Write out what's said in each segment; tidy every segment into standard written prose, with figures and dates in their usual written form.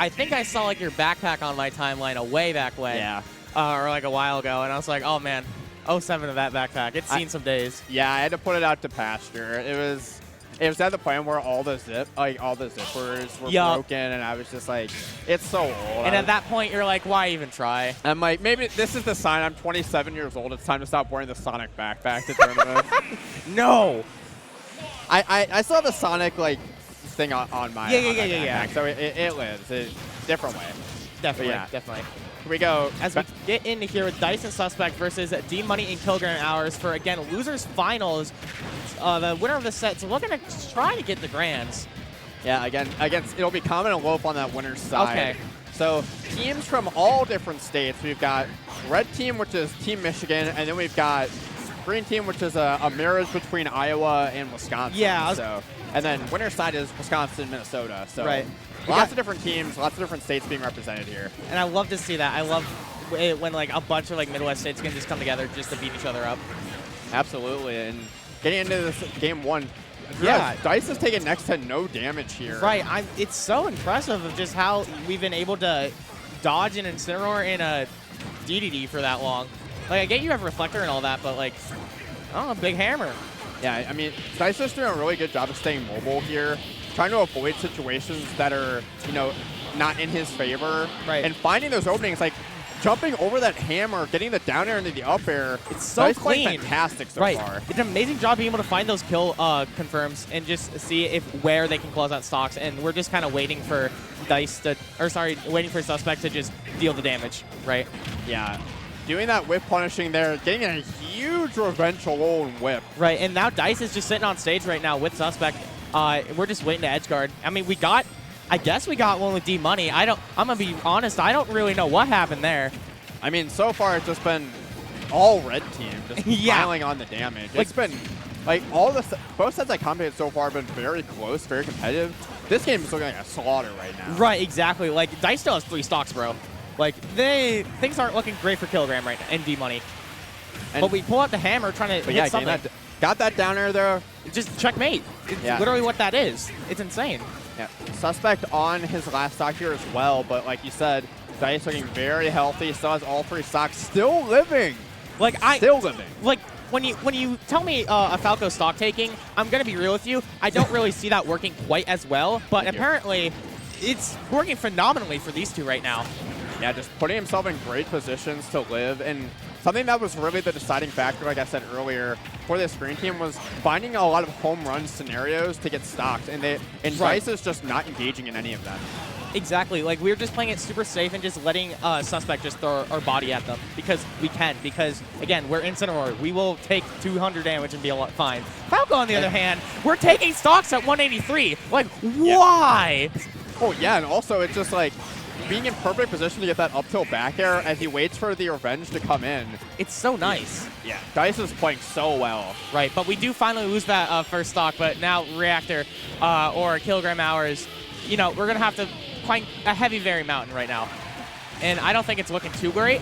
I think I saw like your backpack on my timeline a way back when. Yeah. Or like a while ago, and I was like, oh man, 07 of that backpack. It's seen some days. Yeah, I had to put it out to pasture. It was at the point where all the zippers were broken, and I was just like, it's so old. And at that point, you're like, why even try? I'm like, maybe this is the sign. I'm 27 years old. It's time to stop wearing the Sonic backpack to tournament. No. I still have the Sonic like thing on my Yeah. So it lives. Different way. Definitely, yeah. definitely. Here we go. As we get into here with Dice and Suspect versus D-Money and KilogramHours for, again, Losers Finals. The winner of the set, so we're going to try to get the Grands. Yeah, again, it'll be Common and Wolf on that winner's side. Okay. So teams from all different states. We've got Red Team, which is Team Michigan, and then we've got Green Team, which is a marriage between Iowa and Wisconsin. Yeah. And then winner's side is Wisconsin, Minnesota. So right. Lots of different teams, lots of different states being represented here. And I love to see that. I love it when like a bunch of like Midwest states can just come together just to beat each other up. Absolutely. And getting into this game one, yeah, Dice has taken next to no damage here. Right. It's so impressive of just how we've been able to dodge an Incineroar and a DDD for that long. Like, I get you have Reflector and all that, but like, oh, big hammer. Yeah, I mean, Dice is doing a really good job of staying mobile here, trying to avoid situations that are, not in his favor. Right. And finding those openings, like jumping over that hammer, getting the down air into the up air. It's so Dice clean. playing fantastic so far. It's an amazing job being able to find those kill confirms and just see where they can close out stocks. And we're just kind of waiting for waiting for Suspect to just deal the damage, right? Yeah. Doing that whip punishing there, getting a huge revenge alone whip. Right, and now Dice is just sitting on stage right now with Suspect. We're just waiting to edge guard. I mean, I guess we got one with D-Money. I'm going to be honest, I don't really know what happened there. I mean, so far it's just been all red team, just piling on the damage. It's been, like, both sets I commentated so far have been very close, very competitive. This game is looking like a slaughter right now. Right, exactly. Like, Dice still has 3 stocks, bro. Like, things aren't looking great for Kilogram right now, and D-Money. But we pull out the hammer trying to hit something. Got that down air there. Just checkmate. It's literally what that is. It's insane. Yeah. Suspect on his last stock here as well, but like you said, Dice looking very healthy, still has all 3 stocks, still living. Still living. Like, when you tell me a Falco stock taking, I'm going to be real with you, I don't really see that working quite as well, but apparently it's working phenomenally for these two right now. Yeah, just putting himself in great positions to live, and something that was really the deciding factor, like I said earlier, for this green team was finding a lot of home run scenarios to get stocked, and Dice is just not engaging in any of them. Exactly. Like, we're just playing it super safe and just letting Suspect just throw our body at them because we can. Because, again, we're Incineroar. We will take 200 damage and be fine. Falco, on the other hand, we're taking stocks at 183. Like, why? Oh, yeah, and also it's just like being in perfect position to get that up tilt back air as he waits for the revenge to come in. It's so nice. Yeah, Dice is playing so well. Right, but we do finally lose that first stock, but now Reactor or KilogramHours, we're going to have to climb a heavy Very Mountain right now. And I don't think it's looking too great.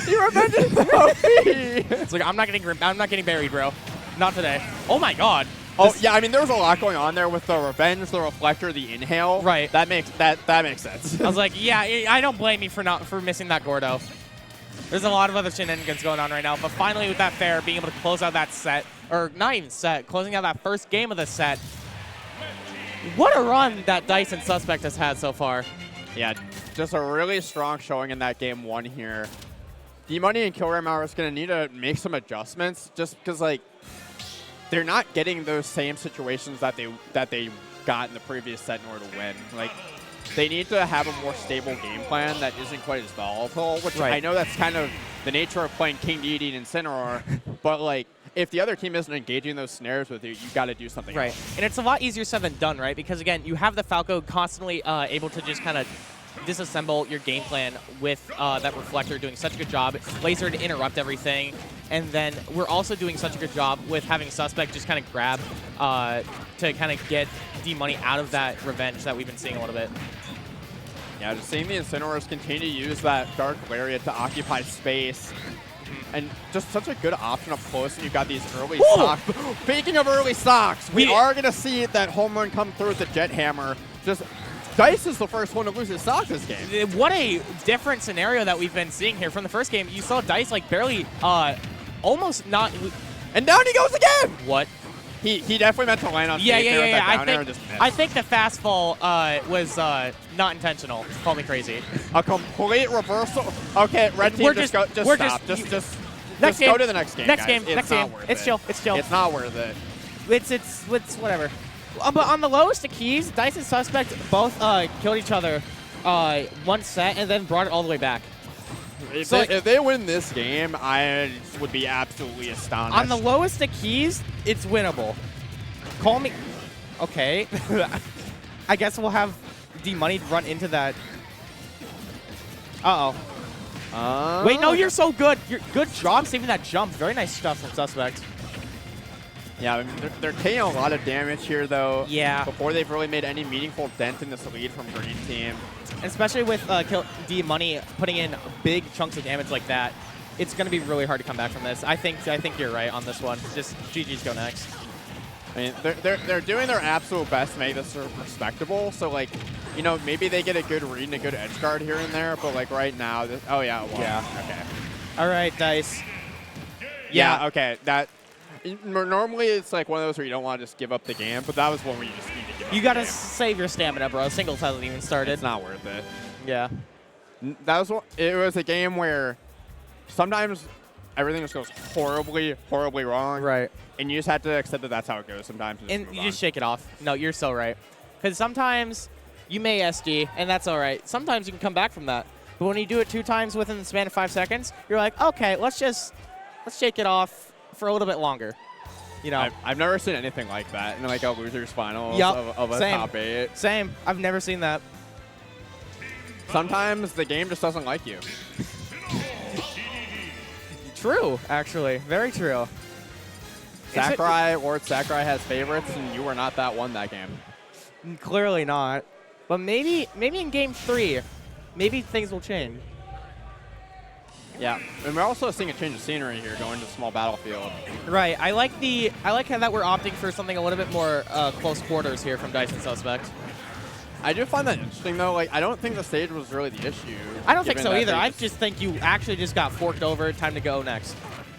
Your revenge is so It's like, I'm not getting buried, bro. Not today. Oh my god. Oh, yeah, I mean, there was a lot going on there with the revenge, the reflector, the inhale. Right. That makes sense. I was like, yeah, I don't blame you for missing that Gordo. There's a lot of other shenanigans going on right now, but finally with that fair, being able to close out that set, or not even set, closing out that first game of the set. What a run that Dice and Suspect has had so far. Yeah, just a really strong showing in that game one here. D-Money and KilogramHours are going to need to make some adjustments just because, like, they're not getting those same situations that they got in the previous set in order to win. Like, they need to have a more stable game plan that isn't quite as volatile, which I know that's kind of the nature of playing King Deity and Incineroar, but, like, if the other team isn't engaging those snares with you, you got to do something else. And it's a lot easier said than done, right? Because, again, you have the Falco constantly able to just kind of disassemble your game plan with that Reflector doing such a good job, Laser to interrupt everything, and then we're also doing such a good job with having Suspect just kind of grab to kind of get D-Money out of that revenge that we've been seeing a little bit. Yeah, just seeing the Incineroars continue to use that Dark Lariat to occupy space. And just such a good option up close when you've got these early stocks. Speaking of early stocks, we are going to see that home run come through with the Jet Hammer. Just Dice is the first one to lose his stock this game. What a different scenario that we've been seeing here. From the first game, you saw Dice like barely, almost not. And down he goes again! What? He definitely meant to land on Yeah. stage there with that down air and just missed. I think the fast fall was not intentional. Call me crazy. A complete reversal. Okay, red team, just stop. Just go to the next game, Next guys. game. It's Next not game. worth It's it. chill. It's chill. It's not worth it. It's whatever. But on the lowest of keys, Dice and Suspect both killed each other one set and then brought it all the way back. If they win this game, I would be absolutely astonished. On the lowest of keys, it's winnable. Call me. Okay. I guess we'll have D-Money run into that. Uh-oh. Wait, no, you're so good. Good job saving that jump. Very nice stuff from Suspect. Yeah, I mean, they're taking a lot of damage here, though. Yeah. Before they've really made any meaningful dent in this lead from Green Team. Especially with D-Money putting in big chunks of damage like that, it's going to be really hard to come back from this. I think you're right on this one. Just GG's go next. I mean, they're doing their absolute best to make this respectable. So, like, you know, maybe they get a good read and a good edge guard here and there. But, like, right now, oh, yeah, well, yeah. Okay. All right, Dice. Yeah, okay. Normally, it's like one of those where you don't want to just give up the game, but that was one where you just need to give up You got to the game. save your stamina, bro. Singles hasn't even started. It's not worth it. Yeah. It was a game where sometimes everything just goes horribly, horribly wrong. Right. And you just have to accept that that's how it goes sometimes. And you just shake it off. No, you're so right. Because sometimes you may SD, and that's all right. Sometimes you can come back from that. But when you do it 2 times within the span of 5 seconds, you're like, okay, let's shake it off for a little bit longer. You know, I've never seen anything like that in like a losers finals of a Same. top 8. Same. I've never seen that. Sometimes the game just doesn't like you. True, actually. Very true. Sakurai has favorites, and you were not that one that game. Clearly not. But maybe in game 3, maybe things will change. Yeah, and we're also seeing a change of scenery here going to small battlefield. Right. I like how that we're opting for something a little bit more close quarters here from Dice and Suspect. I do find that interesting, though. Like, I don't think the stage was really the issue. I don't think so either. I just think you actually just got forked over. Time to go next.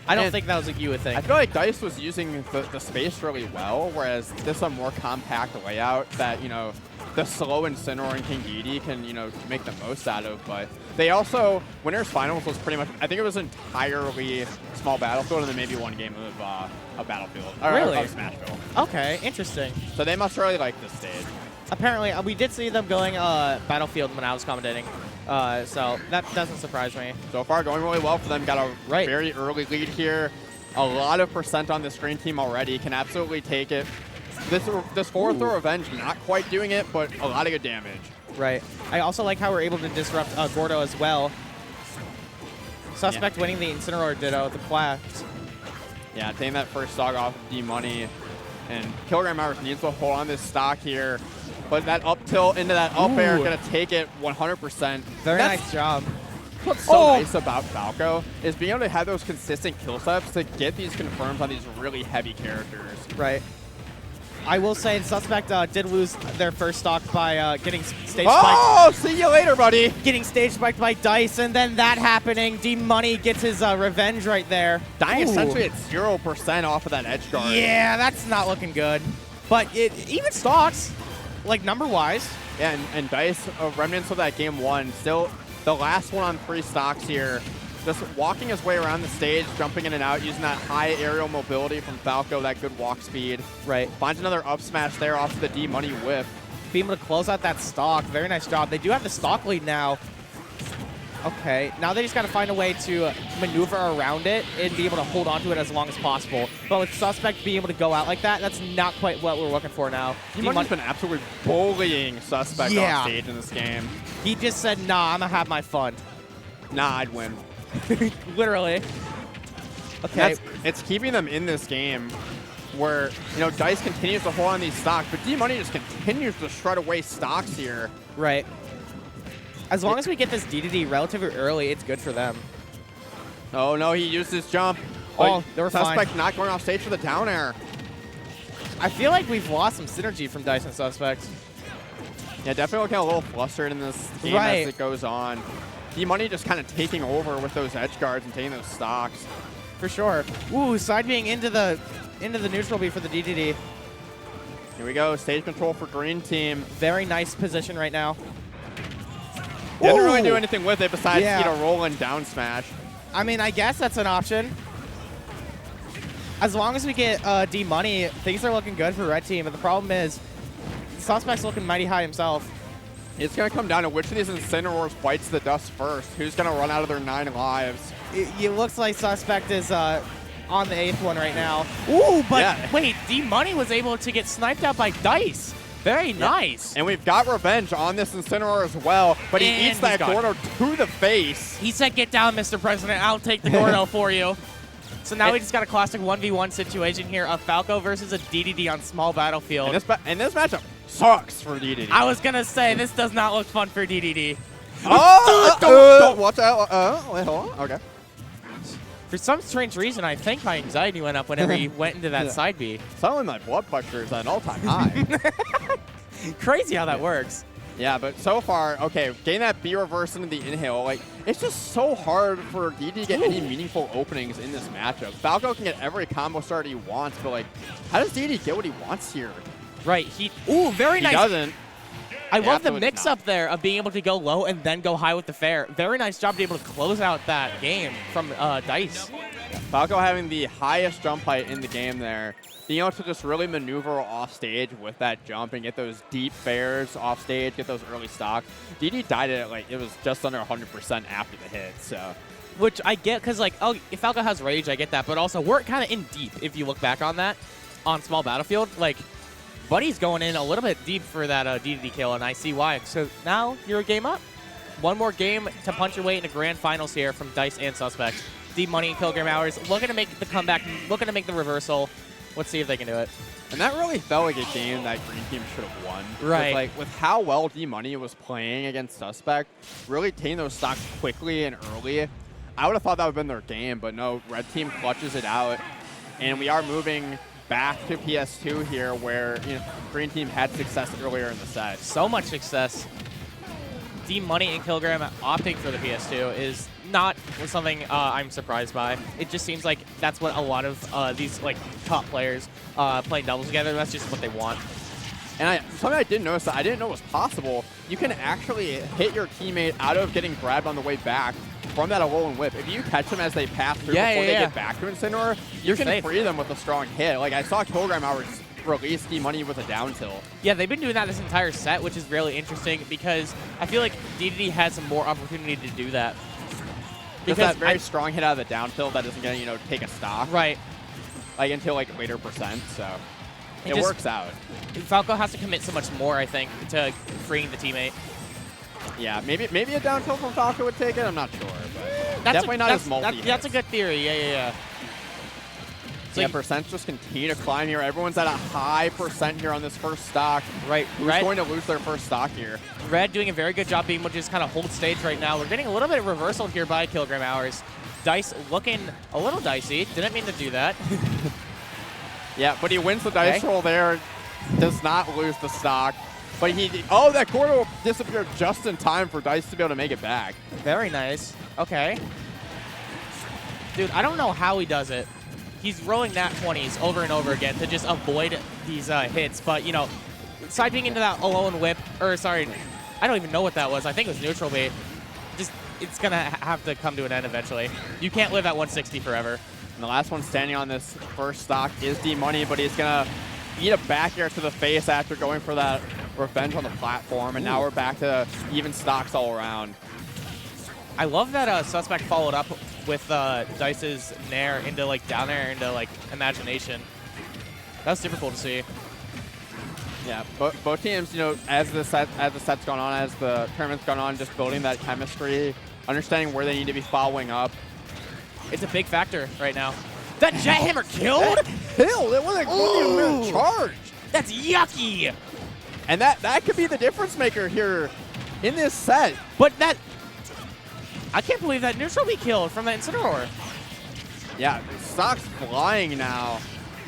I don't think that was what you would think. I feel like Dice was using the space really well, whereas this is a more compact layout that, you know, the slow Incineroar and King Dedede can, you know, make the most out of. But they also, Winners Finals was pretty much, I think it was entirely small battlefield and then maybe one game of battlefield. Really? Of Smashville. Okay, interesting. So they must really like this stage. Apparently, we did see them going battlefield when I was commentating, so that doesn't surprise me. So far, going really well for them. Got a very early lead here. A lot of % on this green team already. Can absolutely take it. This forward throw revenge, not quite doing it, but a lot of good damage. Right. I also like how we're able to disrupt Gordo as well. Suspect winning the Incineroar Ditto, the Quaps. Yeah, taking that first stock off of D-Money. And KilogramHours needs to hold on this stock here. But that up tilt into that up air, going to take it 100%. Very nice job. What's so nice about Falco is being able to have those consistent kill steps to get these confirms on these really heavy characters. Right. I will say Suspect did lose their first stock by getting stage spiked. Oh, see you later, buddy. Getting stage spiked by Dice, and then that happening. D-Money gets his revenge right there. Dying essentially at 0% off of that edge guard. Yeah, that's not looking good. But even stocks, like number-wise. Yeah, and Dice, remnants of that game 1, still the last one on 3 stocks here. Just walking his way around the stage, jumping in and out, using that high aerial mobility from Falco, that good walk speed. Right. Finds another up smash there off the D-Money whiff. Being able to close out that stock. Very nice job. They do have the stock lead now. Okay. Now they just got to find a way to maneuver around it and be able to hold on to it as long as possible. But with Suspect being able to go out like that, that's not quite what we're looking for now. D-Money's been absolutely bullying Suspect off stage in this game. He just said, nah, I'm going to have my fun. Nah, I'd win. Literally. Okay. It's keeping them in this game where, you know, Dice continues to hold on these stocks, but D-Money just continues to shred away stocks here. Right. As long as we get this Dedede relatively early, it's good for them. Oh, no, he used his jump. Oh, they were Suspect fine. not going off stage for the down air. I feel like we've lost some synergy from Dice and Suspect. Yeah, definitely looking a little flustered in this game as it goes on. D-Money just kind of taking over with those edge guards and taking those stocks. For sure. Ooh, side being into the neutral B for the DDD. Here we go, stage control for green team. Very nice position right now. Didn't really do anything with it besides roll and down smash. I mean, I guess that's an option. As long as we get D-Money, things are looking good for red team. But the problem is, Suspect's looking mighty high himself. It's going to come down to which of these Incineroars bites the dust first. Who's going to run out of their 9 lives? It looks like Suspect is on the 8th one right now. Ooh, but wait, D-Money was able to get sniped out by Dice. Very nice. And we've got revenge on this Incineroar as well, but he eats that Gordo to the face. He said, get down, Mr. President. I'll take the Gordo for you. So now we just got a classic 1v1 situation here of Falco versus a DDD on small battlefield. And this matchup sucks for DDD. I was going to say, this does not look fun for DDD. Watch out. Wait, hold on. Okay. For some strange reason, I think my anxiety went up whenever he went into that side B. Suddenly my blood pressure is at an all-time high. Crazy how that works. Yeah, but so far, okay, getting that B reverse into the inhale, like, it's just so hard for DD to get any meaningful openings in this matchup. Falco can get every combo start he wants, but, like, how does DD get what he wants here? Right, ooh, very nice. He doesn't. I love the mix-up there of being able to go low and then go high with the fair. Very nice job to be able to close out that game from Dice. Falco having the highest jump height in the game there. Being able to just really maneuver off stage with that jump and get those deep fairs off stage, get those early stocks. DD died at it like it was just under 100% after the hit, so. Which I get, because like, oh, if Falco has rage, I get that, but also we're kind of in deep if you look back on that on small battlefield. Like, Buddy's going in a little bit deep for that DDD kill, and I see why. So now you're a game up. One more game to punch your way into grand finals here from Dice and Suspect. D-Money and KilogramHours looking to make the comeback, looking to make the reversal. Let's see if they can do it. And that really felt like a game that green team should have won. Right. Like, with how well D-Money was playing against Suspect, really taking those stocks quickly and early, I would have thought that would have been their game, but no, red team clutches it out. And we are moving back to PS2 here where green team had success earlier in the set. So much success. D-Money and Kilogram opting for the PS2 is not something I'm surprised by. It just seems like that's what a lot of these like top players playing doubles together, that's just what they want. And something I didn't notice that I didn't know was possible, you can actually hit your teammate out of getting grabbed on the way back from that alone whip. If you catch them as they pass through before they get back to Incineroar, you can free them with a strong hit. Like I saw KilogramHours release D-Money with a down tilt. Yeah, they've been doing that this entire set, which is really interesting because I feel like DDD has some more opportunity to do that. Because that very strong hit out of the down tilt that isn't going to take a stock. Right. Like until like later percent, so it works out. Falco has to commit so much more, I think, to freeing the teammate. Yeah, maybe a down tilt from Falco would take it. I'm not sure, but definitely not as multi. That's a good theory. Yeah. So yeah, percents just continue to climb here. Everyone's at a high percent here on this first stock. Right. Who's going to lose their first stock here? Red doing a very good job being able to just kind of hold stage right now. We're getting a little bit of reversal here by KilogramHours. Dice looking a little dicey. Didn't mean to do that. Yeah, but he wins the dice roll there. Does not lose the stock. But that Gordo disappeared just in time for Dice to be able to make it back. Very nice. Okay. Dude, I don't know how he does it. He's rolling nat 20s over and over again to just avoid these hits. But, side being into that alone whip, or sorry, I don't even know what that was. I think it was neutral bait. Just, it's going to have to come to an end eventually. You can't live at 160 forever. And the last one standing on this first stock is D-Money, but he's going to eat a back air to the face after going for that revenge on the platform. And now we're back to even stocks all around. I love that Suspect followed up with Dice's nair into down air into imagination. That was super cool to see. Yeah, both teams, as the set's gone on, as the tournament's gone on, just building that chemistry, understanding where they need to be following up. It's a big factor right now. That jet hammer killed? Killed? It wasn't a charge. That's yucky. And that could be the difference maker here in this set. But I can't believe that neutral be killed from that Incineroar. Yeah, stock's flying now.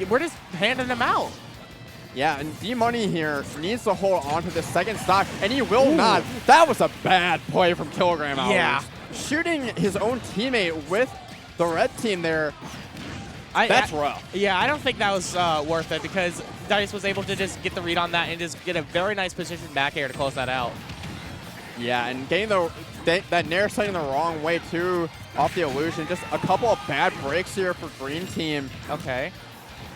We're just handing them out. Yeah, and D-Money here needs to hold on to the second stock, and he will not. That was a bad play from KilogramHours. Yeah. Shooting his own teammate with the red team there, that's rough. Yeah, I don't think that was worth it because Dice was able to just get the read on that and just get a very nice position back air to close that out. Yeah, and getting that Nair sighting the wrong way too off the illusion. Just a couple of bad breaks here for Green Team. Okay.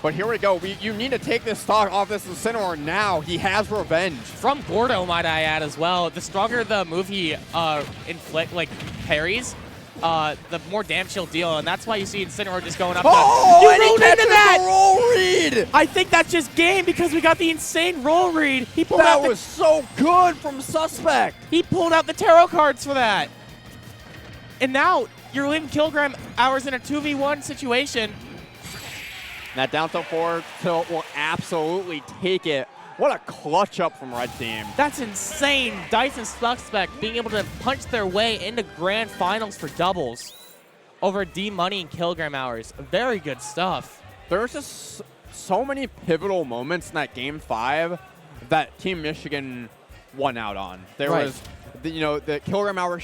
But here we go. You need to take this stock off this Incineroar now. He has revenge. From Gordo, might I add as well. The stronger the move he parries, the more damage he'll deal, and that's why you see Incineroar just going up. Oh, and he rolled catches into that! the roll read! I think that's just game because we got the insane roll read. He pulled That out was so good from Suspect. He pulled out the tarot cards for that. And now you're leaving KilogramHours in a 2v1 situation. That down tilt forward tilt will absolutely take it. What a clutch up from Red Team. That's insane. Dice and Suspect being able to punch their way into grand finals for doubles over D-Money and KilogramHours. Very good stuff. There's just so many pivotal moments in that Game 5 that Team Michigan won out on. There was, the KilogramHours